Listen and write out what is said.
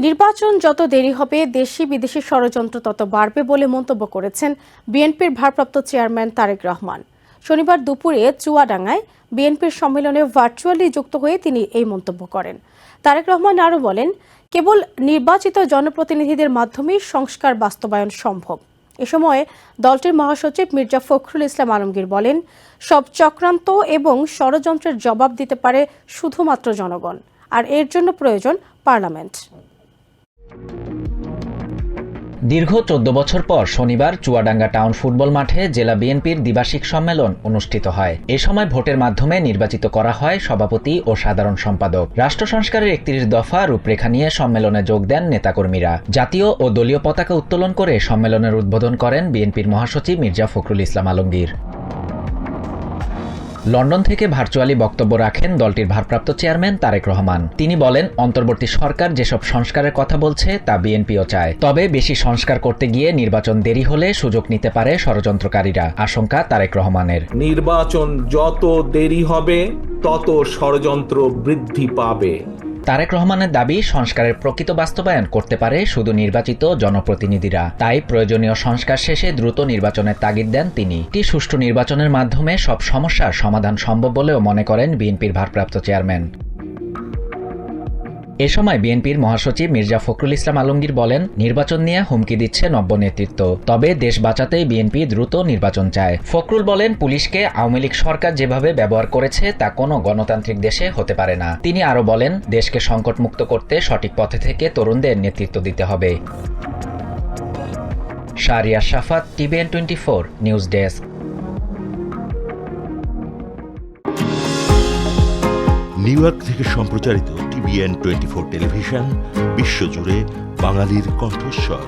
নির্বাচন যত দেরি হবে দেশি বিদেশি ষড়যন্ত্র তত বাড়বে বলে মন্তব্য করেছেন বিএনপির ভারপ্রাপ্ত চেয়ারম্যান তারেক রহমান। শনিবার দুপুরে চুয়াডাঙ্গায় বিএনপির সম্মেলনে ভার্চুয়ালি যুক্ত হয়ে তিনি এই মন্তব্য করেন। তারেক রহমান আরও বলেন, কেবল নির্বাচিত জনপ্রতিনিধিদের মাধ্যমেই সংস্কার বাস্তবায়ন সম্ভব। এ সময় দলটির মহাসচিব মির্জা ফখরুল ইসলাম আলমগীর বলেন, সব চক্রান্ত এবং ষড়যন্ত্রের জবাব দিতে পারে শুধুমাত্র জনগণ, আর এর জন্য প্রয়োজন পার্লামেন্ট। দীর্ঘ 14 বছর পর শনিবার চুয়াডাঙ্গা টাউন ফুটবল মাঠে জেলা বিএনপির দ্বিবার্ষিক সম্মেলন অনুষ্ঠিত হয়। এ সময় ভোটের মাধ্যমে নির্বাচিত করা হয় সভাপতি ও সাধারণ সম্পাদক। রাষ্ট্র সংস্কারের 31 দফা রূপরেখা নিয়ে সম্মেলনে যোগ দেন নেতাকর্মীরা। জাতীয় ও দলীয় পতাকা উত্তোলন করে সম্মেলনের উদ্বোধন করেন বিএনপির মহাসচিব মির্জা ফখরুল ইসলাম আলমগীর। লন্ডন থেকে ভার্চুয়ালি বক্তব্য রাখেন দলটির ভারপ্রাপ্ত চেয়ারম্যান তারেক রহমান। তিনি বলেন, অন্তর্বর্তী সরকার যেসব সংস্কারের কথা বলছে তা বিএনপিও চায়, তবে বেশি সংস্কার করতে গিয়ে নির্বাচন দেরি হলে সুযোগ নিতে পারে ষড়যন্ত্রকারীরা, আশঙ্কা তারেক রহমানের। নির্বাচন যত দেরি হবে তত ষড়যন্ত্র বৃদ্ধি পাবে। তারেক রহমানের দাবি, সংস্কারের প্রকৃত বাস্তবায়ন করতে পারে শুধু নির্বাচিত জনপ্রতিনিধিরা। তাই প্রয়োজনীয় সংস্কার শেষে দ্রুত নির্বাচনের তাগিদ দেন তিনি। একটি সুষ্ঠু নির্বাচনের মাধ্যমে সব সমস্যার সমাধান সম্ভব বলেও মনে করেন বিএনপির ভারপ্রাপ্ত চেয়ারম্যান। এ সময় বিএনপির মহাসচিব মির্জা ফখরুল ইসলাম আলমগীর বলেন, নির্বাচন নিয়ে হুমকি দিচ্ছে নব্য নেতৃত্ব, তবে দেশ বাঁচাতেই বিএনপি দ্রুত নির্বাচন চায়। ফখরুল বলেন, পুলিশকে আওয়ামী লীগ সরকার যেভাবে ব্যবহার করেছে তা কোনো গণতান্ত্রিক দেশে হতে পারে না। তিনি আরও বলেন, দেশকে সংকটমুক্ত করতে সঠিক পথে থেকে তরুণদের নেতৃত্ব দিতে হবে। শাহরিয়ার শাফাত, TVN 24 news desk. New York থেকে সম্প্রচারিত TVN 24 টেলিভিশন বিশ্বজুড়ে বাঙালির কণ্ঠস্বর।